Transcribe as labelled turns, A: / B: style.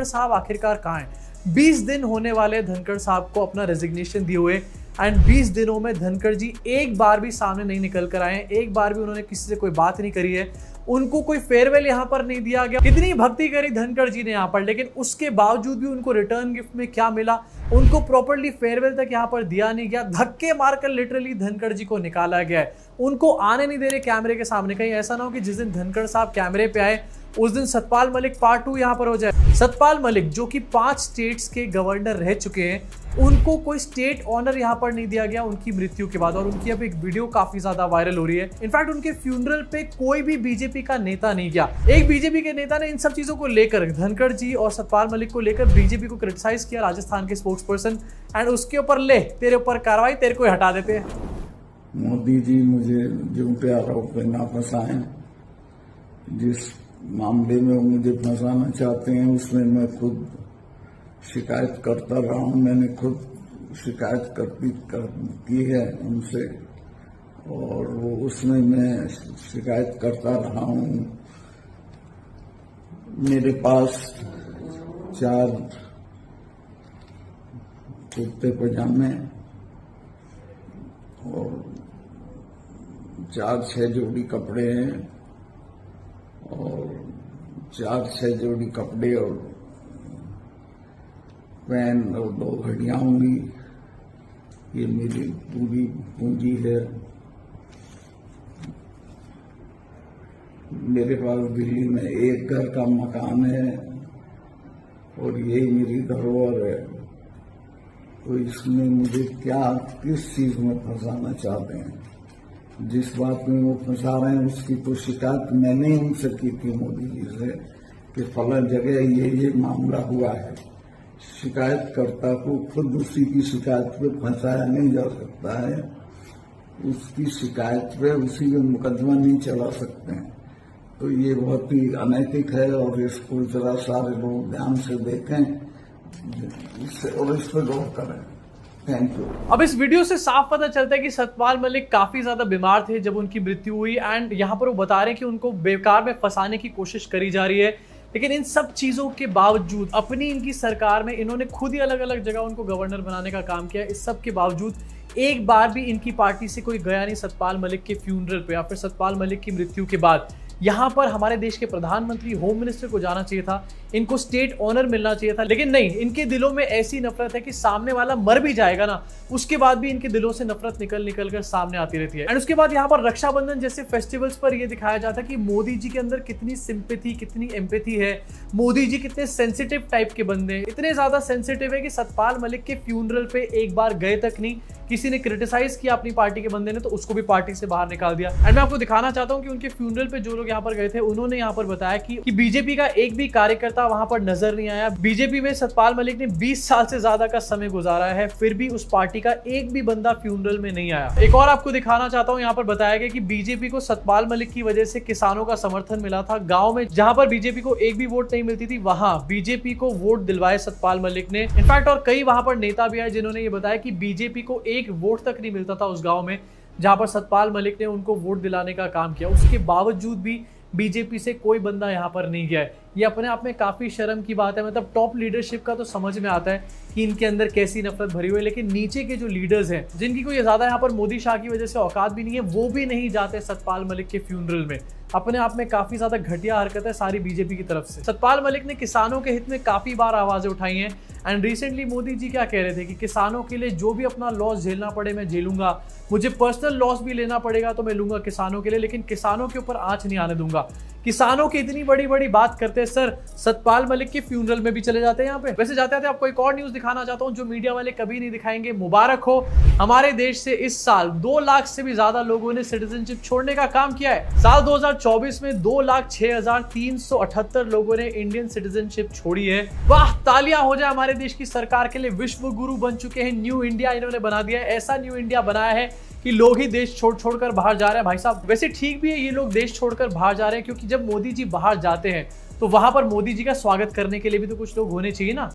A: धनखड़ साहब आखिरकार कहाँ हैं? 20 दिन होने वाले धनखड़ साहब को अपना रेजिग्नेशन दिए हुए एंड 20 दिनों में धनखड़ जी एक बार भी सामने नहीं निकल कर आए हैं, एक बार भी उन्होंने किसी से कोई बात नहीं करी है, उनको कोई फेयरवेल यहाँ पर नहीं दिया गया। कितनी भक्ति करी धनखड़ जी ने यहाँ पर, लेकिन उसके बावजूद भी उनको रिटर्न गिफ्ट में क्या मिला, उनको प्रॉपर्ली फेयरवेल तक यहाँ पर दिया नहीं गया। धक्के मारकर लिटरली धनखड़ जी को निकाला गया है, उनको आने नहीं दे रहे कैमरे के सामने। कहीं ऐसा ना हो कि जिस दिन धनखड़ साहब कैमरे पे आए उस दिन सतपाल मलिक पार्ट 2 यहाँ पर हो जाए। सतपाल मलिक जो कि 5 स्टेट्स के गवर्नर रह चुके हैं, उनको कोई स्टेट ऑनर यहाँ पर नहीं दिया गया उनकी मृत्यु के बाद, और उनकी अब एक वीडियो काफी ज्यादा वायरल हो रही है। इनफैक्ट उनके फ्यूनरल पे कोई भी बीजेपी का नेता नहीं गया। एक बीजेपी के नेता ने इन सब चीजों को लेकर, धनखड़ जी और सतपाल मलिक को लेकर बीजेपी को क्रिटिसाइज किया, राजस्थान के स्पोक्स पर्सन, एंड उसके ऊपर ले तेरे ऊपर कार्रवाई, तेरे को हटा देते हैं।
B: मोदी जी मुझे जो पे आरोप पे ना फंसाएं, जिस मामले में वो मुझे फंसाना चाहते हैं उसमें मैं खुद शिकायत करता रहा हूं। मैंने खुद शिकायत की है उनसे, और वो उसमें मैं शिकायत करता रहा हूं। मेरे पास 4 कुर्ते पजामे और 4-6 जोड़ी कपड़े हैं, और 4-6 जोड़ी कपड़े और पेन और 2 घड़ियां होंगी। ये मेरी पूरी पूंजी है। मेरे पास दिल्ली में एक घर का मकान है और यही मेरी धरोहर है। तो इसमें मुझे क्या, किस चीज में फंसाना चाहते हैं? जिस बात में वो फंसा रहे हैं उसकी तो शिकायत मैंने उनसे की थी मोदी जी से कि फला जगह ये मामला हुआ है। शिकायतकर्ता को खुद उसी की शिकायत पे फंसाया नहीं जा सकता है, उसकी शिकायत पे उसी में मुकदमा नहीं चला सकते हैं। तो ये बहुत ही अनैतिक है और इसको जरा सारे लोग ध्यान से देखें और इस पर गौर करें। Thank you.
A: अब इस वीडियो से साफ पता चलता है कि सतपाल मलिक काफी ज्यादा बीमार थे जब उनकी मृत्यु हुई, एंड यहाँ पर वो बता रहे हैं कि उनको बेकार में फंसाने की कोशिश करी जा रही है। लेकिन इन सब चीजों के बावजूद अपनी इनकी सरकार में इन्होंने खुद ही अलग अलग जगह उनको गवर्नर बनाने का काम किया। इस सब के बावजूद एक बार भी इनकी पार्टी से कोई गया नहीं सतपाल मलिक के फ्यूनरल पे या फिर सतपाल मलिक की मृत्यु के बाद। यहाँ पर हमारे देश के प्रधानमंत्री, होम मिनिस्टर को जाना चाहिए था, इनको स्टेट ऑनर मिलना चाहिए था, लेकिन नहीं, इनके दिलों में ऐसी नफरत है कि सामने वाला मर भी जाएगा ना, उसके बाद भी इनके दिलों से नफरत निकल कर सामने आती रहती है। एंड उसके बाद यहाँ पर रक्षाबंधन जैसे फेस्टिवल्स पर यह दिखाया जाता है कि मोदी जी के अंदर कितनी सिंपैथी, कितनी एम्पैथी है, मोदी जी कितने सेंसिटिव टाइप के बंदे हैं। इतने ज्यादा सेंसिटिव है कि सतपाल मलिक के फ्यूनरल पे एक बार गए तक नहीं, किसी ने क्रिटिसाइज किया अपनी पार्टी के बंदे ने तो उसको भी पार्टी से बाहर निकाल दिया। एंड मैं आपको दिखाना चाहता हूं कि उनके फ्यूनरल पे जो लोग यहाँ पर गए थे उन्होंने यहाँ पर बताया कि बीजेपी का एक भी कार्यकर्ता वहां पर नजर नहीं आया। बीजेपी में सतपाल मलिक ने 20 साल से ज्यादा का समय गुजारा है, फिर भी उस पार्टी का एक भी बंदा फ्यूनरल में नहीं आया। एक और आपको दिखाना चाहता हूं, यहाँ पर बताया गया कि बीजेपी को सतपाल मलिक की वजह से किसानों का समर्थन मिला था। गाँव में जहां पर बीजेपी को एक भी वोट नहीं मिलती थी, वहां बीजेपी को वोट दिलवाए सतपाल मलिक ने। इनफैक्ट और कई वहां पर नेता भी आए जिन्होंने ये बताया कि बीजेपी को एक वोट तक नहीं मिलता था उस गांव में जहां पर सतपाल मलिक ने उनको वोट दिलाने का काम किया। उसके बावजूद भी बीजेपी से कोई बंदा यहां पर नहीं गया है। ये अपने आप में काफी शर्म की बात है। मतलब टॉप लीडरशिप का तो समझ में आता है कि इनके अंदर कैसी नफरत भरी हुई है, लेकिन नीचे के जो लीडर्स हैं जिनकी कोई ज्यादा यहाँ पर मोदी शाह की वजह से औकात भी नहीं है, वो भी नहीं जाते सतपाल मलिक के फ्यूनरल में। अपने आप में काफी ज्यादा घटिया हरकत है सारी बीजेपी की तरफ से। सतपाल मलिक ने किसानों के हित में काफी बार आवाजें उठाई हैं, एंड रिसेंटली मोदी जी क्या कह रहे थे कि किसानों के लिए जो भी अपना लॉस झेलना पड़े मैं झेलूंगा, मुझे पर्सनल लॉस भी लेना पड़ेगा तो मैं लूंगा किसानों के लिए, लेकिन किसानों के ऊपर आंच नहीं आने दूंगा। किसानों की इतनी बड़ी बड़ी बात करते हैं सर, सतपाल मलिक के फ्यूनरल में भी चले जाते हैं यहाँ पे। वैसे जाते जाते आपको एक और न्यूज दिखाना चाहता हूँ जो मीडिया वाले कभी नहीं दिखाएंगे। मुबारक हो, हमारे देश से इस साल 2 लाख से भी ज्यादा लोगों ने सिटीजनशिप छोड़ने का काम किया है। साल 2024 में 2,06,378 लोगों ने इंडियन सिटीजनशिप छोड़ी है। वाह, तालियां हो जाए हमारे देश की सरकार के लिए। विश्व गुरु बन चुके हैं, न्यू इंडिया इन्होंने बना दिया है। ऐसा न्यू इंडिया बनाया है कि लोग ही देश छोड़कर बाहर जा रहे हैं। भाई साहब, वैसे ठीक भी है ये लोग देश छोड़कर बाहर जा रहे हैं, क्योंकि जब मोदी जी बाहर जाते हैं तो वहां पर मोदी जी का स्वागत करने के लिए भी तो कुछ लोग होने चाहिए ना।